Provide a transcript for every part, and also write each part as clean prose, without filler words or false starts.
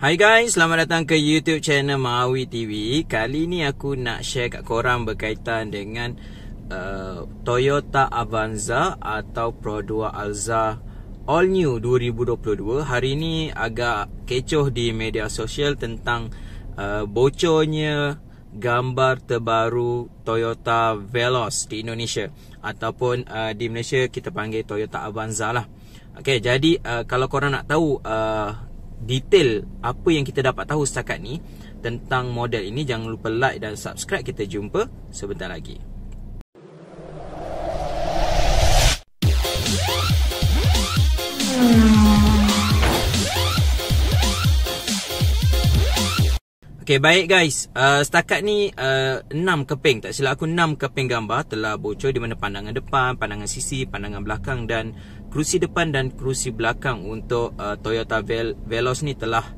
Hai guys, selamat datang ke YouTube channel Mahawi TV. Kali ni aku nak share kat korang berkaitan dengan Toyota Avanza atau Pro 2 Alza All New 2022. Hari ni agak kecoh di media sosial tentang bocornya gambar terbaru Toyota Veloz di Indonesia, ataupun di Malaysia kita panggil Toyota Avanza lah. Okay, jadi kalau korang nak tahu detail apa yang kita dapat tahu setakat ni tentang model ini, jangan lupa like dan subscribe. Kita jumpa sebentar lagi. Okay, baik guys, setakat ni 6 keping, tak silap aku 6 keping gambar telah bocor, di mana pandangan depan, pandangan sisi, pandangan belakang dan kerusi depan dan kerusi belakang untuk Toyota Veloz ni telah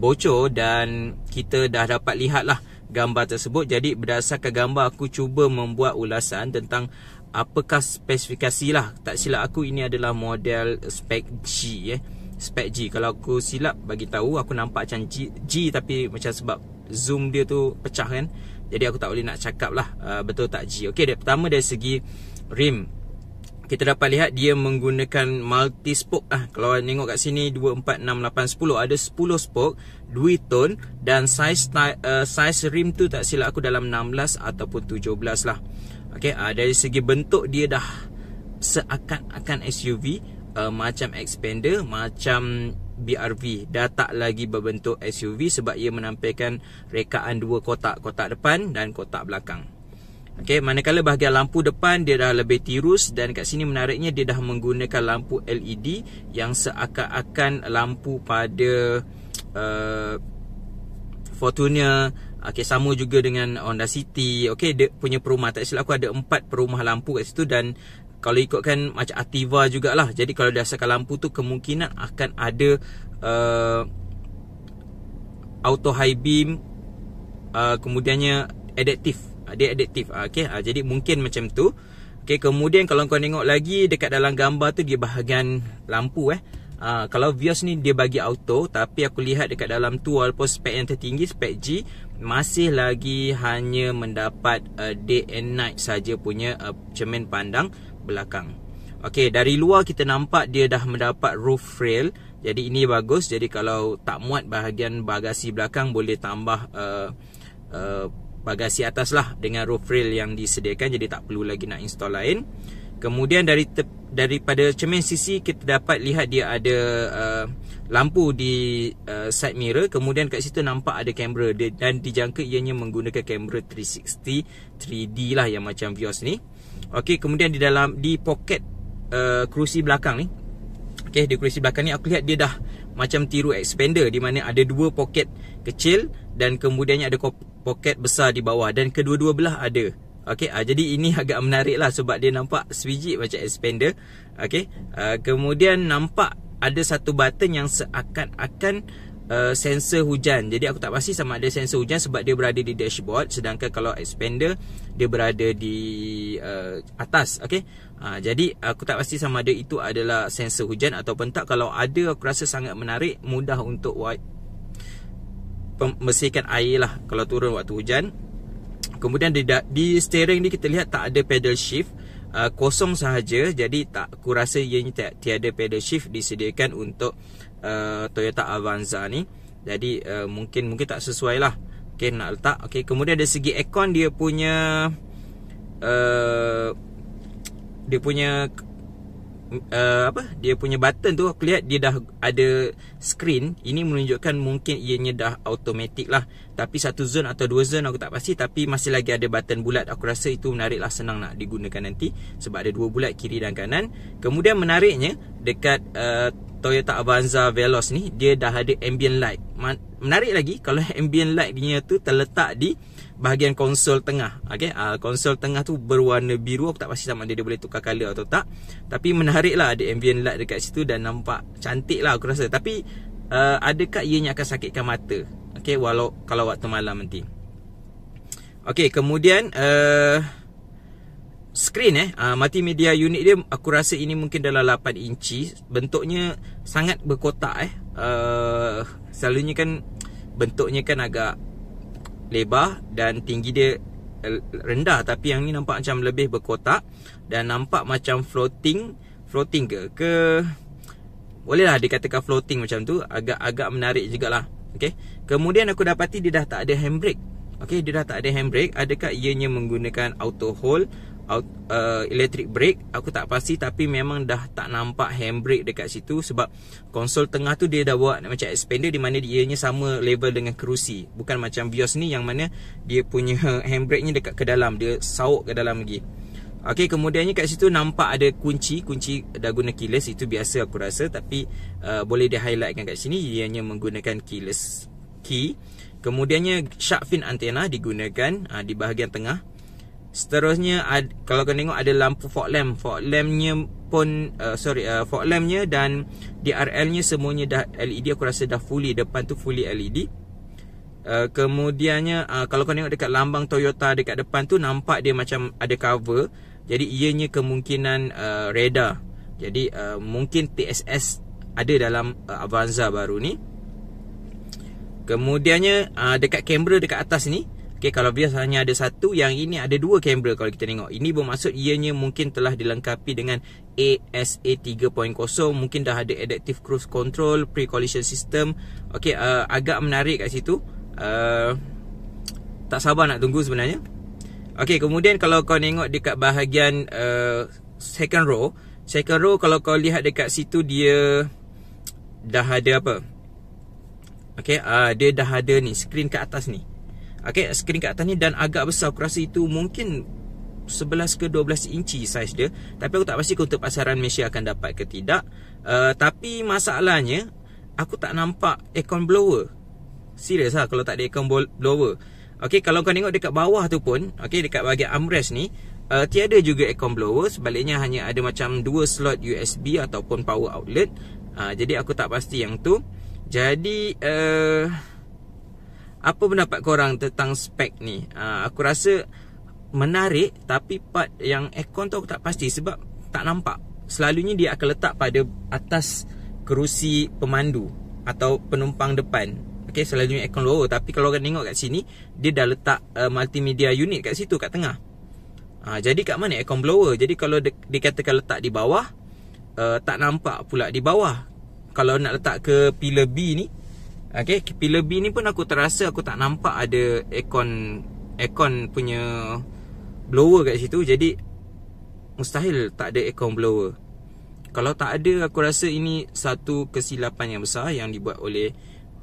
bocor, dan kita dah dapat lihat lah gambar tersebut. Jadi berdasarkan gambar, aku cuba membuat ulasan tentang apakah spesifikasi lah. Tak silap aku ini adalah model spek G spek G. Kalau aku silap bagi tahu, aku nampak macam G tapi macam sebab zoom dia tu pecah kan, jadi aku tak boleh nak cakap lah betul tak G. Okey, pertama dari segi rim, kita dapat lihat dia menggunakan multi spoke lah. Kalau tengok kat sini 2, 4, 6, 8, 10, ada 10 spoke, 2 tone, dan size rim tu tak silap aku dalam 16 ataupun 17 lah. Okey, dari segi bentuk dia dah seakan-akan SUV, macam Xpander, macam BRV, dah tak lagi berbentuk SUV sebab ia menampilkan rekaan 2 kotak, kotak depan dan kotak belakang. Okey, manakala bahagian lampu depan dia dah lebih tirus, dan kat sini menariknya dia dah menggunakan lampu LED yang seakan-akan lampu pada Fortuner. Okey, sama juga dengan Honda City. Okey, dia punya perumah, tak silap aku ada 4 perumah lampu kat situ, dan kalau ikutkan macam Activa jugalah. Jadi kalau dasarkan lampu tu, kemungkinan akan ada auto high beam, kemudiannya adaptif. Dia adaptif. Okey, jadi mungkin macam tu. Okey, kemudian kalau kau tengok lagi dekat dalam gambar tu, dia bahagian lampu kalau Vios ni dia bagi auto, tapi aku lihat dekat dalam tu, walaupun spek yang tertinggi, spek G, masih lagi hanya mendapat day and night saja punya cermin pandang belakang. Okey, dari luar kita nampak dia dah mendapat roof rail. Jadi ini bagus. Jadi kalau tak muat bahagian bagasi belakang, boleh tambah bagasi atas lah dengan roof rail yang disediakan, jadi tak perlu lagi nak install lain. Kemudian daripada cermin sisi, kita dapat lihat dia ada lampu di side mirror. Kemudian kat situ nampak ada kamera, dan dijangka ianya menggunakan kamera 360 3D lah, yang macam Vios ni. Okey, kemudian di poket kerusi belakang ni, okey, di kerusi belakang ni aku lihat dia dah macam tiru Xpander, di mana ada 2 poket kecil dan kemudiannya ada poket besar di bawah, dan kedua-dua belah ada. Okey, jadi ini agak menarik lah sebab dia nampak sebiji macam Xpander. Okey, kemudian nampak ada satu button yang seakan-akan sensor hujan. Jadi aku tak pasti sama ada sensor hujan sebab dia berada di dashboard, sedangkan kalau Xpander dia berada di atas. Okey, jadi aku tak pasti sama ada itu adalah sensor hujan ataupun tak. Kalau ada, aku rasa sangat menarik, mudah untuk membersihkan air lah kalau turun waktu hujan. Kemudian di steering ni kita lihat tak ada pedal shift, kosong sahaja. Jadi aku rasa ianya tiada pedal shift disediakan untuk Toyota Avanza ni. Jadi mungkin tak sesuai lah, okay, nak letak. Okay, kemudian dari segi aircon, dia punya dia punya button tu, aku lihat dia dah ada screen. Ini menunjukkan mungkin ianya dah automatic lah, tapi 1 zone atau 2 zone aku tak pasti. Tapi masih lagi ada button bulat. Aku rasa itu menarik lah, senang nak digunakan nanti sebab ada 2 bulat kiri dan kanan. Kemudian menariknya, dekat Toyota Avanza Veloz ni, dia dah ada ambient light. Menarik lagi kalau ambient light dia tu terletak di bahagian konsol tengah. Okey, konsol tengah tu berwarna biru. Aku tak pasti sama ada dia boleh tukar color atau tak, tapi menarik lah ada ambient light dekat situ dan nampak cantik lah aku rasa. Tapi adakah ianya akan sakitkan mata? Okey, kalau waktu malam nanti. Okey, kemudian Screen multimedia unit dia aku rasa ini mungkin dalam 8 inci. Bentuknya sangat berkotak selalunya kan bentuknya kan agak lebar dan tinggi dia rendah, tapi yang ni nampak macam lebih berkotak dan nampak macam floating ke bolehlah dikatakan floating macam tu. Agak menarik jugalah. Okey. Kemudian aku dapati dia dah tak ada handbrake. Okey, dia dah tak ada handbrake. Adakah ianya menggunakan auto hold, electric brake? Aku tak pasti, tapi memang dah tak nampak handbrake dekat situ sebab konsol tengah tu dia dah buat macam expander di mana ianya sama level dengan kerusi. Bukan macam Vios ni yang mana dia punya handbrake-nya dekat ke dalam, dia sauk ke dalam lagi. Okey, kemudiannya kat situ nampak ada kunci dah guna keyless. Itu biasa aku rasa, tapi boleh di highlightkan kat sini ianya menggunakan keyless key. Kemudiannya shark fin antena digunakan di bahagian tengah. Seterusnya kalau kau tengok ada lampu fog lampnya pun fog lampnya dan DRL-nya semuanya dah LED. Aku rasa dah fully, depan tu fully LED. Kemudiannya kalau kau tengok dekat lambang Toyota dekat depan tu nampak dia macam ada cover. Jadi ianya kemungkinan radar. Jadi mungkin TSS ada dalam Avanza baru ni. Kemudiannya dekat kamera dekat atas ni, okay, kalau biasa hanya ada satu, yang ini ada dua kamera kalau kita tengok. Ini bermaksud ianya mungkin telah dilengkapi dengan ASA 3.0. Mungkin dah ada adaptive cruise control, pre-collision system. Okay, agak menarik kat situ. Tak sabar nak tunggu sebenarnya. Okay, kemudian kalau kau tengok dekat bahagian second row kalau kau lihat dekat situ dia dah ada apa? Okay, dia dah ada ni skrin kat atas ni. Okay, skrin kat atas ni dan agak besar. Aku rasa itu mungkin 11 ke 12 inci saiz dia. Tapi aku tak pasti untuk pasaran Malaysia akan dapat ke tidak. Tapi masalahnya aku tak nampak aircon blower. Serius lah kalau tak ada aircon blower. Okay, kalau kau tengok dekat bawah tu pun, okay, dekat bahagian armrest ni tiada juga aircon blower. Sebaliknya hanya ada macam 2 slot USB ataupun power outlet. Jadi aku tak pasti yang tu. Jadi apa pendapat korang tentang spek ni? Aku rasa menarik, tapi part yang aircon tu aku tak pasti sebab tak nampak. Selalunya dia akan letak pada atas kerusi pemandu atau penumpang depan. Okay, selalunya aircon lower. Tapi kalau korang tengok kat sini, dia dah letak multimedia unit kat situ, kat tengah. Jadi kat mana aircon blower? Jadi kalau dikatakan letak di bawah, tak nampak pula di bawah. Kalau nak letak ke pillar B ni, okay, pillar B ni pun aku terasa aku tak nampak ada aircon punya blower kat situ. Jadi mustahil tak ada aircon blower. Kalau tak ada, aku rasa ini satu kesilapan yang besar yang dibuat oleh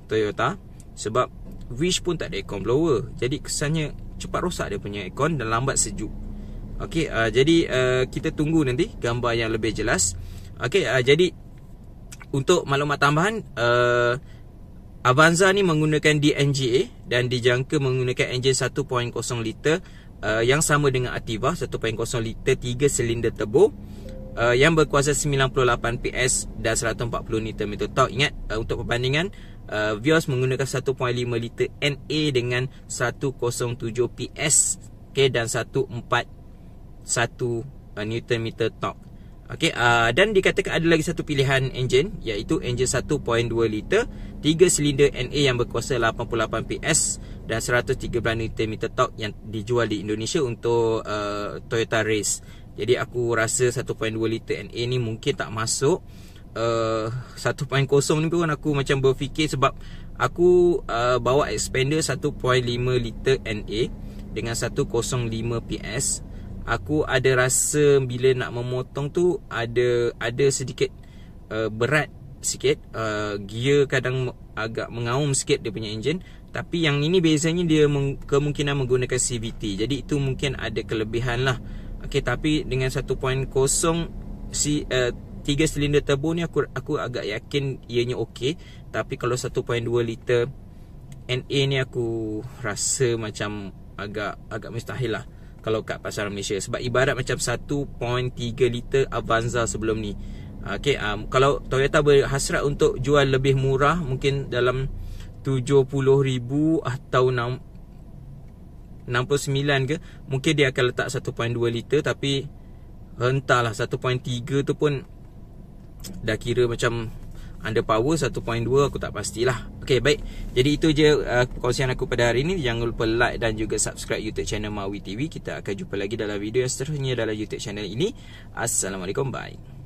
Toyota. Sebab Wish pun tak ada aircon blower. Jadi kesannya cepat rosak dia punya aircon dan lambat sejuk. Okay, jadi kita tunggu nanti gambar yang lebih jelas. Okay, jadi untuk maklumat tambahan, Avanza ni menggunakan DNGA dan dijangka menggunakan enjin 1.0 liter yang sama dengan Ativa, 1.0 liter 3 silinder turbo yang berkuasa 98 PS dan 140 Nm torque. Ingat, untuk perbandingan, Vios menggunakan 1.5 liter NA dengan 107 PS, okay, dan 141 Nm torque. Okay, dan dikatakan ada lagi satu pilihan enjin, iaitu enjin 1.2 liter 3 silinder NA yang berkuasa 88 PS dan 113 Nm torque yang dijual di Indonesia untuk Toyota Race. Jadi aku rasa 1.2 liter NA ni mungkin tak masuk. 1.0 ni pun aku macam berfikir sebab aku bawa expander 1.5 liter NA dengan 105 PS. Aku ada rasa bila nak memotong tu ada sedikit berat sikit. Gear kadang agak mengaum sikit dia punya enjin. Tapi yang ini bezanya dia kemungkinan menggunakan CVT. Jadi itu mungkin ada kelebihan lah. Okay, tapi dengan 1.0 3 silinder turbo ni aku agak yakin ianya okey. Tapi kalau 1.2 liter NA ni aku rasa macam agak mustahil lah kalau kat pasaran Malaysia. Sebab ibarat macam 1.3 liter Avanza sebelum ni. Okay, kalau Toyota berhasrat untuk jual lebih murah, mungkin dalam 70,000 atau 60,000 69 ke, mungkin dia akan letak 1.2 liter. Tapi entahlah, 1.3 tu pun dah kira macam under power. 1.2 aku tak pastilah. Okay, baik. Jadi itu je perkongsian aku pada hari ini. Jangan lupa like dan juga subscribe YouTube channel Mawi TV. Kita akan jumpa lagi dalam video yang seterusnya dalam YouTube channel ini. Assalamualaikum, bye.